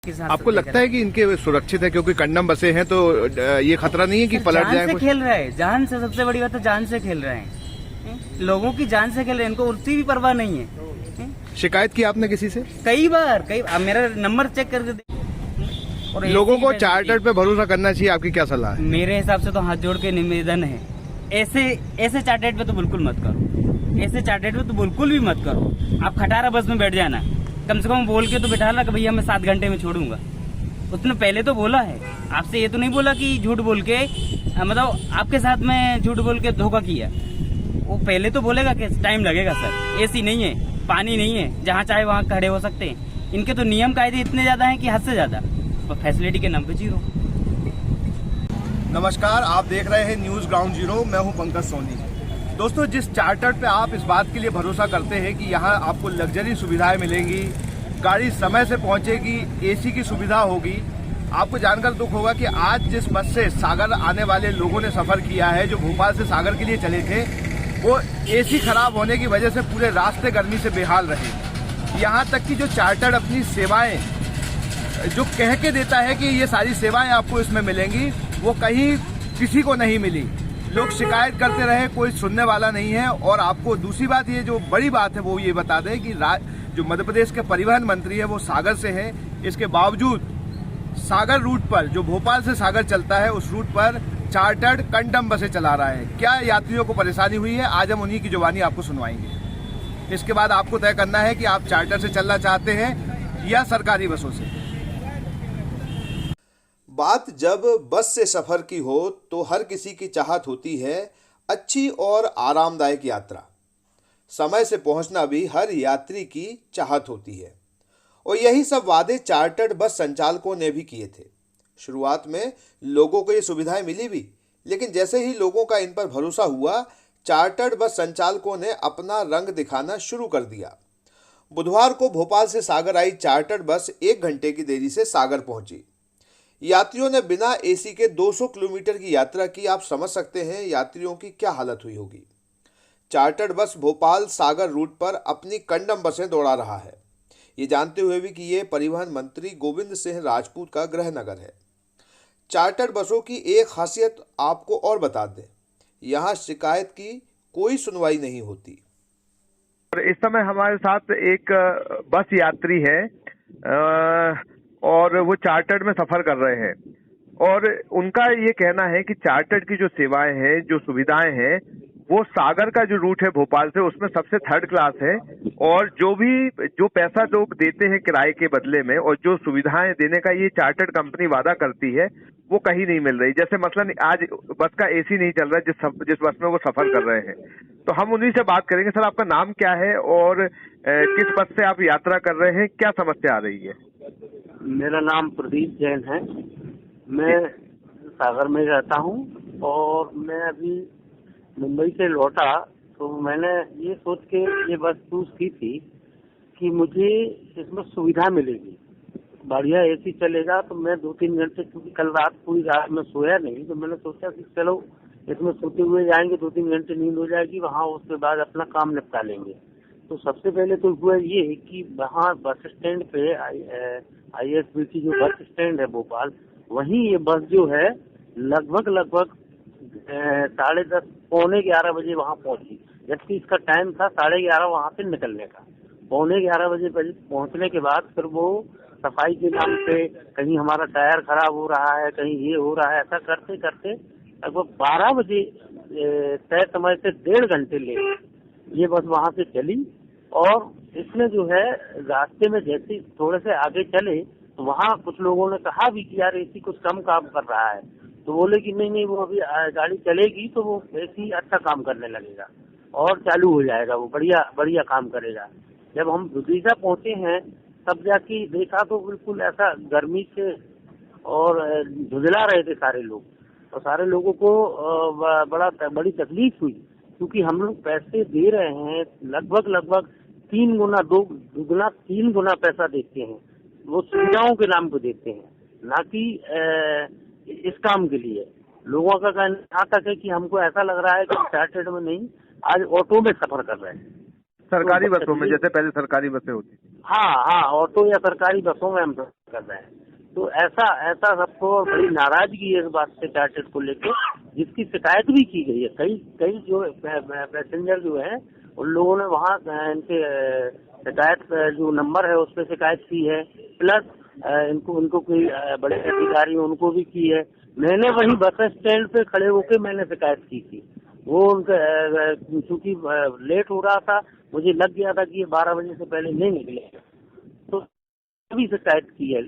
आपको लगता है कि इनके सुरक्षित है क्योंकि कंडम बसे हैं तो ये खतरा नहीं है कि पलट जाए? जान से खेल रहा है, जान से, सबसे बड़ी बात है जान से खेल रहे हैं, लोगों की जान से खेल रहे हैं, इनको उतनी भी परवाह नहीं है। शिकायत की आपने किसी से? कई बार मेरा नंबर चेक करके और लोगों को चार्टर्ड पे भरोसा करना चाहिए, आपकी क्या सलाह है? मेरे हिसाब से तो हाथ जोड़ के निवेदन है, ऐसे चार्टर्ड पे तो बिल्कुल मत करो, ऐसे चार्टर्ड पे तो बिल्कुल भी मत करो। आप खटारा बस में बैठ जाना, कम से कम बोल के तो बैठा ला कि भैया मैं 7 घंटे में छोड़ूंगा। उसने पहले तो बोला है आपसे, ये तो नहीं बोला कि झूठ बोल के मतलब आपके साथ में झूठ बोल के धोखा किया। वो पहले तो बोलेगा कि टाइम लगेगा सर, एसी नहीं है, पानी नहीं है, जहाँ चाहे वहाँ खड़े हो सकते हैं। इनके तो नियम कायदे इतने ज्यादा हैं कि हद से ज्यादा, और फैसिलिटी के नाम पे जीरो। नमस्कार, आप देख रहे हैं न्यूज ग्राउंड जीरो, मैं हूं पंकज सोनी। दोस्तों, जिस चार्टर्ड पे आप इस बात के लिए भरोसा करते हैं कि यहाँ आपको लग्जरी सुविधाएं मिलेंगी, गाड़ी समय से पहुंचेगी, एसी की सुविधा होगी, आपको जानकर दुख होगा कि आज जिस बस से सागर आने वाले लोगों ने सफर किया है, जो भोपाल से सागर के लिए चले थे, वो एसी खराब होने की वजह से पूरे रास्ते गर्मी से बेहाल रहे। यहाँ तक कि जो चार्टर्ड अपनी सेवाएं जो कह के देता है कि ये सारी सेवाएं आपको इसमें मिलेंगी, वो कहीं किसी को नहीं मिली। लोग शिकायत करते रहे, कोई सुनने वाला नहीं है। और आपको दूसरी बात, ये जो बड़ी बात है वो ये बता दें कि जो मध्य प्रदेश के परिवहन मंत्री है वो सागर से है, इसके बावजूद सागर रूट पर, जो भोपाल से सागर चलता है, उस रूट पर चार्टर्ड कंडम बसें चला रहा है। क्या यात्रियों को परेशानी हुई है, आज हम उन्हीं की जुबानी आपको सुनवाएंगे। इसके बाद आपको तय करना है कि आप चार्टर से चलना चाहते हैं या सरकारी बसों से। बात जब बस से सफर की हो तो हर किसी की चाहत होती है अच्छी और आरामदायक यात्रा। समय से पहुंचना भी हर यात्री की चाहत होती है, और यही सब वादे चार्टर्ड बस संचालकों ने भी किए थे। शुरुआत में लोगों को ये सुविधाएं मिली भी, लेकिन जैसे ही लोगों का इन पर भरोसा हुआ, चार्टर्ड बस संचालकों ने अपना रंग दिखाना शुरू कर दिया। बुधवार को भोपाल से सागर आई चार्टर्ड बस 1 घंटे की देरी से सागर पहुंची। यात्रियों ने बिना एसी के 200 किलोमीटर की यात्रा की। आप समझ सकते हैं यात्रियों की क्या हालत हुई होगी। चार्टर्ड बस भोपाल सागर रूट पर अपनी कंडम बसें दौड़ा रहा है, ये जानते हुए भी कि ये परिवहन मंत्री गोविंद सिंह राजपूत का गृह नगर है। चार्टर्ड बसों की एक खासियत आपको और बता दें, यहाँ शिकायत की कोई सुनवाई नहीं होती। इस समय हमारे साथ एक बस यात्री है और वो चार्टर्ड में सफर कर रहे हैं, और उनका ये कहना है कि चार्टर्ड की जो सेवाएं हैं, जो सुविधाएं हैं, वो सागर का जो रूट है भोपाल से, उसमें सबसे 3rd क्लास है। और जो पैसा लोग देते हैं किराए के बदले में, और जो सुविधाएं देने का ये चार्टर्ड कंपनी वादा करती है, वो कहीं नहीं मिल रही। जैसे मसलन आज बस का एसी नहीं चल रहा है जिस बस में वो सफर कर रहे हैं। तो हम उन्हीं से बात करेंगे। सर, आपका नाम क्या है और किस बस से आप यात्रा कर रहे हैं, क्या समस्या आ रही है? मेरा नाम प्रदीप जैन है, मैं सागर में रहता हूँ, और मैं अभी मुंबई से लौटा तो मैंने ये सोच के ये बस चूज की थी कि मुझे इसमें सुविधा मिलेगी, बढ़िया एसी चलेगा। तो मैं 2-3 घंटे, क्योंकि कल रात पूरी रात में सोया नहीं, तो मैंने सोचा कि चलो इसमें सोते हुए जाएंगे, 2-3 घंटे नींद हो जाएगी वहाँ, उसके बाद अपना काम निपटा लेंगे। तो सबसे पहले तो हुआ ये कि वहाँ बस स्टैंड पे ISBT जो बस स्टैंड है भोपाल, वहीं ये बस जो है लगभग 10:30 पौने 11 बजे वहाँ पहुंची, जबकि इसका टाइम था 11:30 वहाँ से निकलने का। पौने 11 बजे पहुंचने के बाद फिर वो सफाई के नाम पे कहीं हमारा टायर खराब हो रहा है, कहीं ये हो रहा है, ऐसा करते करते लगभग 12 बजे तय समय से 1.5 घंटे लेट ये बस वहाँ से चली। और इसमें जो है रास्ते में जैसे थोड़े से आगे चले तो वहाँ कुछ लोगों ने कहा भी कि यार एसी कुछ कम काम कर रहा है, तो बोले कि नहीं वो अभी गाड़ी चलेगी तो वो एसी अच्छा काम करने लगेगा और चालू हो जाएगा, वो बढ़िया काम करेगा। जब हम विदिशा पहुंचे हैं तब जाके देखा तो बिल्कुल ऐसा गर्मी से और झुंझला रहे थे सारे लोग, और सारे लोगों को बड़ी तकलीफ हुई, क्योंकि हम लोग पैसे दे रहे हैं लगभग 3 गुना पैसा देते हैं, वो सुविधाओं के नाम पे देते हैं, ना कि इस काम के लिए। लोगों का कहना यहाँ तक है कि हमको ऐसा लग रहा है कि चार्टर्ड में नहीं, आज ऑटो में सफर कर रहे हैं, सरकारी बसों में, जैसे पहले सरकारी बसें होती थी। हाँ, ऑटो या सरकारी बसों में हम कर रहे हैं। तो ऐसा सबको बड़ी नाराजगी है इस बात से चार्टेड को लेकर, जिसकी शिकायत भी की गई है। कई जो पैसेंजर जो है उन लोगों ने वहाँ इनके शिकायत जो नंबर है उस पर शिकायत की है, प्लस उनको कोई बड़े अधिकारी उनको भी की है। मैंने वही बस स्टैंड पे खड़े होकर मैंने शिकायत की थी। वो उनका चूंकि लेट हो रहा था, मुझे लग गया था कि ये 12 बजे से पहले नहीं निकलेगा, तो अभी शिकायत की है।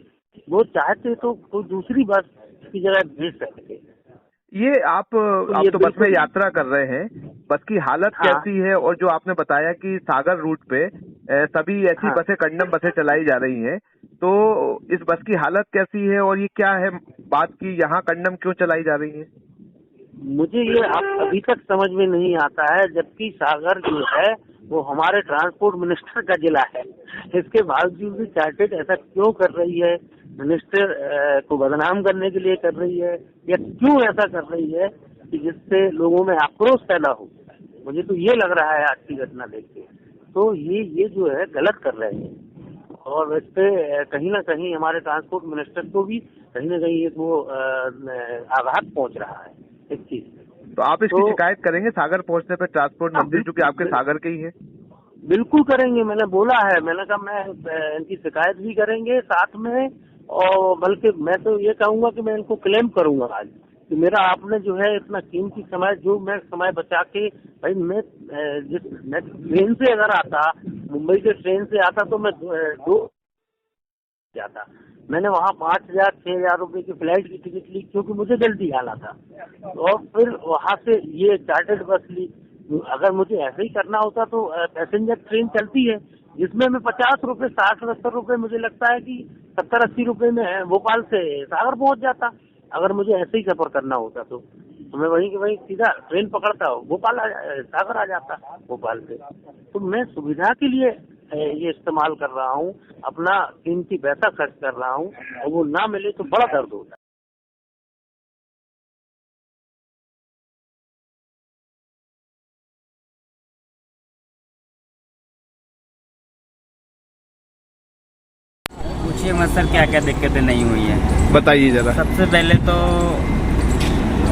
वो चाहते तो कोई दूसरी बस की जगह भेज सकते। ये आप तो बस में यात्रा कर रहे हैं, बस की हालत कैसी है? और जो आपने बताया कि सागर रूट पे सभी ऐसी बसें, कंडम बसें चलाई जा रही हैं, तो इस बस की हालत कैसी है? और ये क्या है बात की यहाँ कंडम क्यों चलाई जा रही है? मुझे ये अभी तक समझ में नहीं आता है, जबकि सागर जो है वो हमारे ट्रांसपोर्ट मिनिस्टर का जिला है। इसके बावजूद भी चार्टेड ऐसा क्यों कर रही है? मिनिस्टर को बदनाम करने के लिए कर रही है, या क्यों ऐसा कर रही है कि जिससे लोगों में आक्रोश पैदा हो? मुझे तो ये लग रहा है आज की घटना देख के, तो ये जो है गलत कर रहे हैं। और इस पे कहीं ना कहीं हमारे ट्रांसपोर्ट मिनिस्टर को भी कहीं ना कहीं एक वो आघात पहुंच रहा है इस चीज से। तो आप इसकी शिकायत करेंगे सागर पहुंचने पर ट्रांसपोर्ट मंत्री, जो कि आपके सागर के ही है? बिल्कुल करेंगे, मैंने बोला है। मैंने कहा मैं इनकी शिकायत भी करेंगे साथ में, और बल्कि मैं तो ये कहूंगा कि मैं इनको क्लेम करूंगा आज कि मेरा आपने जो है इतना कीमती समय, जो मैं समय बचा के, भाई मैं ट्रेन से अगर आता, मुंबई से ट्रेन से आता तो मैं 2 जाता। मैंने वहाँ 5,000-6,000 रुपए की फ्लाइट की टिकट ली क्योंकि मुझे जल्दी आना था, और फिर वहाँ से ये चार्टर्ड बस ली। अगर मुझे ऐसे ही करना होता तो पैसेंजर ट्रेन चलती है जिसमें मैं 50 रुपए, 60-70 रुपए, मुझे लगता है कि 70-80 रुपए में भोपाल से सागर पहुँच जाता। अगर मुझे ऐसे ही सफर करना होता तो मैं वहीं सीधा ट्रेन पकड़ता, भोपाल सागर आ जाता भोपाल से। तो मैं सुविधा के लिए ये इस्तेमाल कर रहा हूँ, अपना कीमती पैसा खर्च कर रहा हूँ, और वो ना मिले तो बड़ा दर्द होता है। पूछिए मत सर, क्या क्या दिक्कतें नहीं हुई है। बताइए जरा। सबसे पहले तो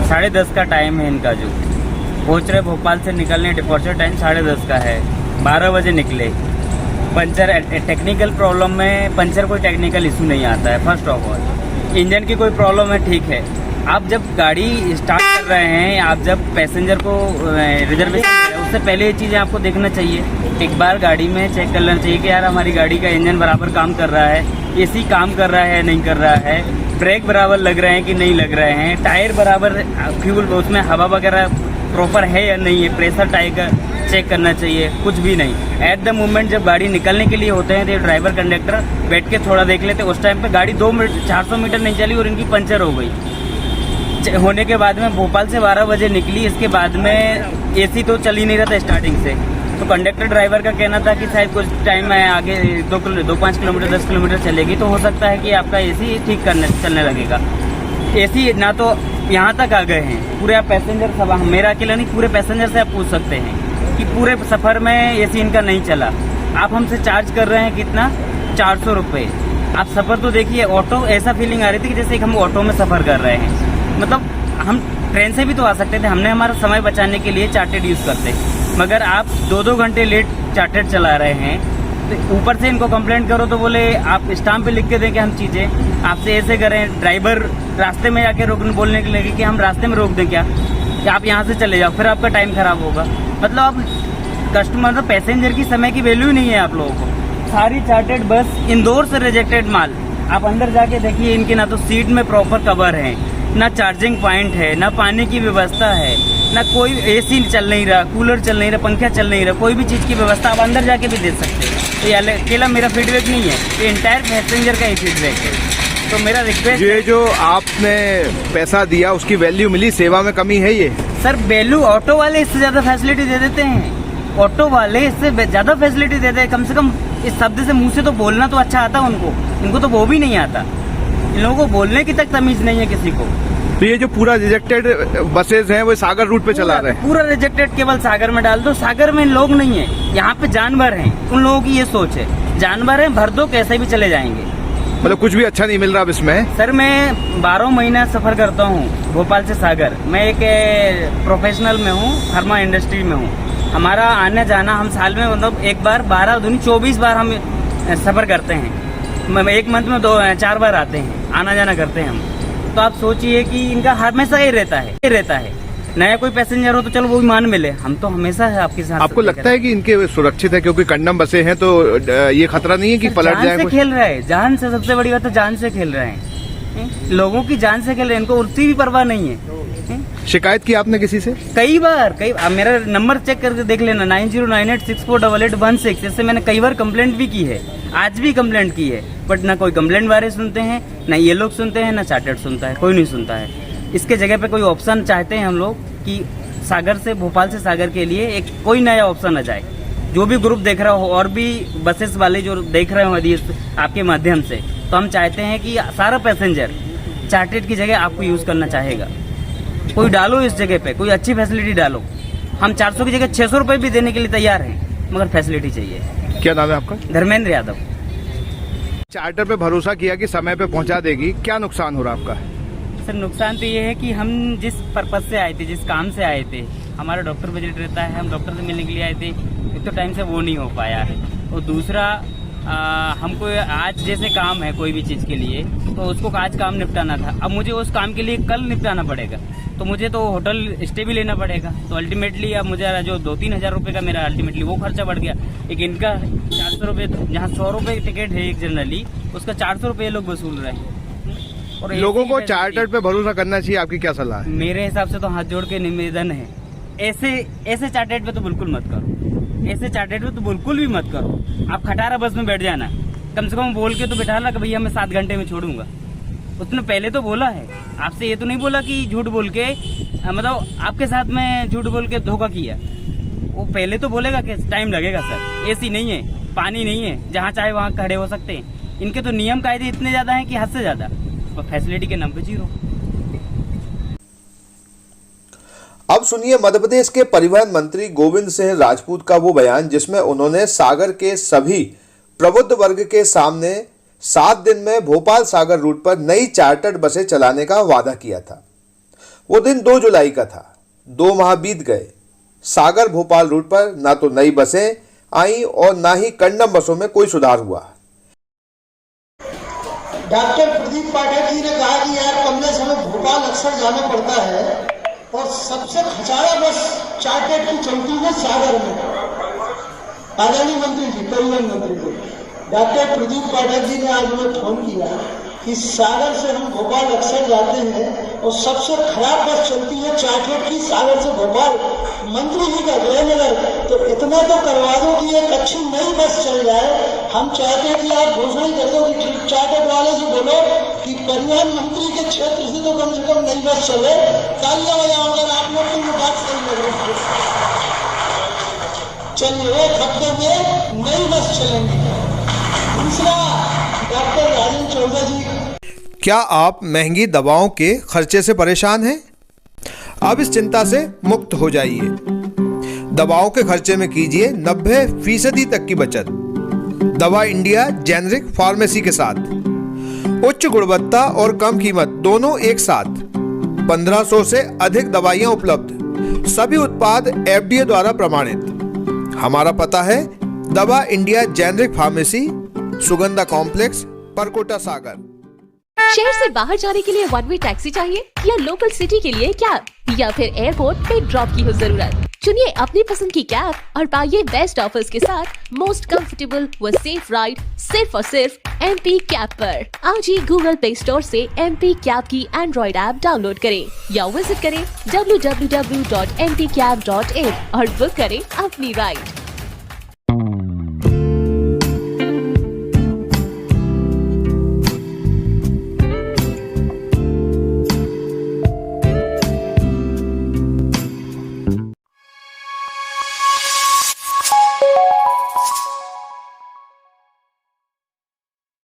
10:30 का टाइम है इनका, जो पहुंच रहे भोपाल से निकलने, डिपार्चर टाइम 10:30 का है, 12 बजे निकले। पंचर टेक्निकल प्रॉब्लम में, पंचर कोई टेक्निकल इशू नहीं आता है। फर्स्ट ऑफ ऑल इंजन की कोई प्रॉब्लम है, ठीक है। आप जब गाड़ी स्टार्ट कर रहे हैं, आप जब पैसेंजर को रिजर्वेशन कर रहे हैं, उससे पहले ये चीज़ें आपको देखना चाहिए। एक बार गाड़ी में चेक कर लेना चाहिए कि यार हमारी गाड़ी का इंजन बराबर काम कर रहा है, एसी काम कर रहा है नहीं कर रहा है, ब्रेक बराबर लग रहे हैं कि नहीं लग रहे हैं, टायर बराबर, फ्यूल उसमें हवा वगैरह प्रॉपर है या नहीं है, प्रेशर टायर का चेक करना चाहिए। कुछ भी नहीं। एट द मोमेंट जब गाड़ी निकलने के लिए होते हैं तो ड्राइवर कंडक्टर बैठ के थोड़ा देख लेते, उस टाइम पे गाड़ी 400 मीटर नहीं चली और इनकी पंचर हो गई। होने के बाद में भोपाल से 12 बजे निकली, इसके बाद में एसी तो चल ही नहीं रहा था स्टार्टिंग से। तो कंडक्टर ड्राइवर का कहना था कि शायद कुछ टाइम में आगे 2-5 किलोमीटर 10 किलोमीटर चलेगी तो हो सकता है कि आपका एसी ठीक चलने लगेगा। एसी ना तो यहाँ तक आ गए हैं पूरे, आप पैसेंजर सब, मेरा अकेला नहीं, पूरे पैसेंजर से आप पूछ सकते हैं कि पूरे सफर में एसी इनका नहीं चला। आप हमसे चार्ज कर रहे हैं कितना? 400 रुपये। आप सफर तो देखिए, ऑटो, ऐसा फीलिंग आ रही थी कि जैसे हम ऑटो में सफर कर रहे हैं। मतलब हम ट्रेन से भी तो आ सकते थे, हमने हमारा समय बचाने के लिए चार्टेड यूज करते, मगर आप 2-2 घंटे लेट चार्टेड चला रहे हैं। तो ऊपर से इनको कंप्लेंट करो तो बोले आप स्टाम्प पे लिख के दें कि हम चीजें आपसे ऐसे करें। ड्राइवर रास्ते में जाके बोलने के लगे कि हम रास्ते में रोक दें क्या, कि आप यहाँ से चले जाओ, फिर आपका टाइम खराब होगा। मतलब आप कस्टमर, मतलब पैसेंजर की समय की वैल्यू ही नहीं है आप लोगों को। सारी चार्टेड बस इंदौर से रिजेक्टेड माल, आप अंदर जाके देखिए, इनकी ना तो सीट में प्रॉपर कवर है, ना चार्जिंग पॉइंट है, ना पानी की व्यवस्था है, ना कोई एसी चल नहीं रहा, कूलर चल नहीं रहा, पंखा चल नहीं रहा, कोई भी चीज की व्यवस्था आप अंदर जाके भी देख सकते हैं। तो ये अकेला मेरा फीडबैक नहीं है, ये इंटायर पैसेंजर का ही फीडबैक है। तो मेरा रिक्वेस्ट, ये जो आपने पैसा दिया उसकी वैल्यू मिली, सेवा में कमी है ये? सर वैल्यू ऑटो वाले इससे ज्यादा फैसिलिटी दे देते हैं, ऑटो वाले इससे ज्यादा फैसिलिटी देते हैं। कम से कम इस शब्द से मुंह से तो बोलना तो अच्छा आता उनको, इनको तो वो भी नहीं आता। इन लोगों को बोलने की तक तमीज नहीं है किसी को। तो ये जो पूरा रिजेक्टेड बसेज हैं वो सागर रूट पे चला रहे हैं? पूरा रिजेक्टेड केवल सागर में डाल दो। सागर में लोग नहीं है, यहाँ पे जानवर हैं, उन लोगों की ये सोच है, जानवर हैं भर दो कैसे भी चले जाएंगे। मतलब कुछ भी अच्छा नहीं मिल रहा अब इसमें। सर मैं 12 महीना सफर करता हूँ भोपाल से सागर। मैं एक प्रोफेशनल में हूँ, फार्मा इंडस्ट्री में हूँ। हमारा आने जाना, हम साल में मतलब एक बार 12 दूनी 24 बार हम सफर करते हैं। एक मंथ में 4 बार आते हैं, आना जाना करते हैं हम। तो आप सोचिए कि इनका हमेशा ही रहता है। नया कोई पैसेंजर हो तो चलो वो भी मान मिले, हम तो हमेशा है आपके साथ। आपको लगता है कि इनके सुरक्षित है क्योंकि कंडम बसे हैं, तो ये खतरा नहीं है कि पलट जाए? जान से खेल रहा है, जान से, सबसे बड़ी बात है जान से खेल रहे हैं। लोगों की जान से खेल रहे हैं, इनको उसकी भी परवाह नहीं है। शिकायत की आपने किसी से? कई बार मेरा नंबर चेक करके देख लेना, 9098648816। इससे मैंने कई बार कंप्लेंट भी की है, आज भी कंप्लेंट की है, बट ना कोई कंप्लेंट वाले सुनते हैं, ना ये लोग सुनते हैं, ना चार्टर्ड सुनता है, कोई नहीं सुनता है। इसके जगह पे कोई ऑप्शन चाहते हैं हम लोग कि सागर से, भोपाल से सागर के लिए एक कोई नया ऑप्शन आ जाए। जो भी ग्रुप देख रहा हो और भी बसेस वाले जो देख रहे हो यदि आपके माध्यम से, तो हम चाहते हैं कि सारा पैसेंजर चार्टर्ड की जगह आपको यूज करना चाहेगा। कोई डालो इस जगह पे, कोई अच्छी फैसिलिटी डालो। हम 400 की जगह 600 रुपए भी देने के लिए तैयार हैं, मगर फैसिलिटी चाहिए। क्या नाम है आपका? धर्मेंद्र यादव। चार्टर पे भरोसा किया कि समय पे पहुंचा देगी, क्या नुकसान हो रहा आपका? सर नुकसान तो ये है कि हम जिस पर्पज से आए थे, जिस काम से आए थे, हमारा डॉक्टर विजिट रहता है, हम डॉक्टर से मिलने के लिए आए थे, एक तो टाइम से वो नहीं हो पाया है, और दूसरा हमको आज जैसे काम है कोई भी चीज़ के लिए, तो उसको आज काम निपटाना था, अब मुझे उस काम के लिए कल निपटाना पड़ेगा, तो मुझे तो होटल स्टे भी लेना पड़ेगा। तो अल्टीमेटली अब मुझे जो 2-3 हज़ार रुपये का मेरा अल्टीमेटली वो खर्चा बढ़ गया। एक इनका 400 रुपये, जहाँ 100 रुपये टिकट है एक जनरली, उसका 400 रुपये लोग वसूल रहे हैं। और लोगों को चार्टर्ड पे भरोसा करना चाहिए, आपकी क्या सलाह है? मेरे हिसाब से तो हाथ जोड़ के निवेदन है, ऐसे चार्टर्ड पे तो बिल्कुल मत करो, ऐसे चार्टर्ड पे तो बिल्कुल भी मत करो। आप खटारा बस में बैठ जाना, कम से कम बोल के तो बैठा ला कि भैया मैं 7 घंटे में छोड़ूंगा। उसने पहले तो बोला है आपसे, ये तो नहीं बोला कि झूठ बोल के, मतलब आपके साथ में झूठ बोल के धोखा किया। वो पहले तो बोलेगा कि टाइम लगेगा सर, एसी नहीं है, पानी नहीं है, जहाँ चाहे वहाँ खड़े हो सकते हैं। इनके तो नियम कायदे इतने ज्यादा हैं कि हद से ज्यादा, फैसिलिटी के नाम पे 0। अब सुनिए मध्य प्रदेश के परिवहन मंत्री गोविंद सिंह राजपूत का वो बयान जिसमें उन्होंने सागर के सभी प्रबुद्ध वर्ग के सामने 7 दिन में भोपाल सागर रूट पर नई चार्टर्ड बसें चलाने का वादा किया था। वो दिन 2 जुलाई का था। 2 माह बीत गए, सागर भोपाल रूट पर ना तो नई बसें आई और ना ही कंडम बसों में कोई सुधार हुआ। डॉक्टर प्रदीप पाठक जी ने कहा कि यार कमलेश हमें भोपाल अक्सर जाना पड़ता है और सबसे खचारा बस चार्टर्ड की चलती है सागर में। आदरणीय मंत्री जी, परिवहन मंत्री जी, डॉक्टर प्रदीप पाठक जी ने आज हमें फोन किया कि सागर से हम भोपाल अक्सर जाते हैं और सबसे खराब बस चलती है चार्टर्ड की सागर से भोपाल। मंत्री जी का गृहनगर, तो इतना तो करवा दो कि एक अच्छी नई बस चल जाए। हम चाहते हैं कि आप घोषणा कर दो कि चार्टर्ड वाले से बोलो कि परिवहन मंत्री के क्षेत्र से तो कम से कम नई बस चले। तालियां बजाओ अगर आप लोग को ये बात सही लग रही है। चलिए 1 हफ्ते में नई बस चलेंगी। दूसरा, डॉक्टर राजेंद्र चौधरी जी, क्या आप महंगी दवाओं के खर्चे से परेशान हैं? अब इस चिंता से मुक्त हो जाइए। दवाओं के खर्चे में कीजिए 90% तक की बचत। दवा इंडिया जेनेरिक फार्मेसी के साथ उच्च गुणवत्ता और कम कीमत दोनों एक साथ। 1500 से अधिक दवाइयां उपलब्ध, सभी उत्पाद FDA द्वारा प्रमाणित। हमारा पता है दवा India generic pharmacy, Sugandha complex, Parkota Sagar. शहर से बाहर जाने के लिए 1 वे टैक्सी चाहिए या लोकल सिटी के लिए कैब या फिर एयरपोर्ट पे ड्रॉप की हो जरूरत? चुनिए अपनी पसंद की कैब और पाइए बेस्ट ऑफर्स के साथ मोस्ट कंफर्टेबल व सेफ राइड सिर्फ और सिर्फ MP कैब पर। आज ही गूगल प्ले स्टोर से MP कैब की एंड्रॉइड ऐप डाउनलोड करें या विजिट करें www.mpcab.in और बुक करें अपनी राइड।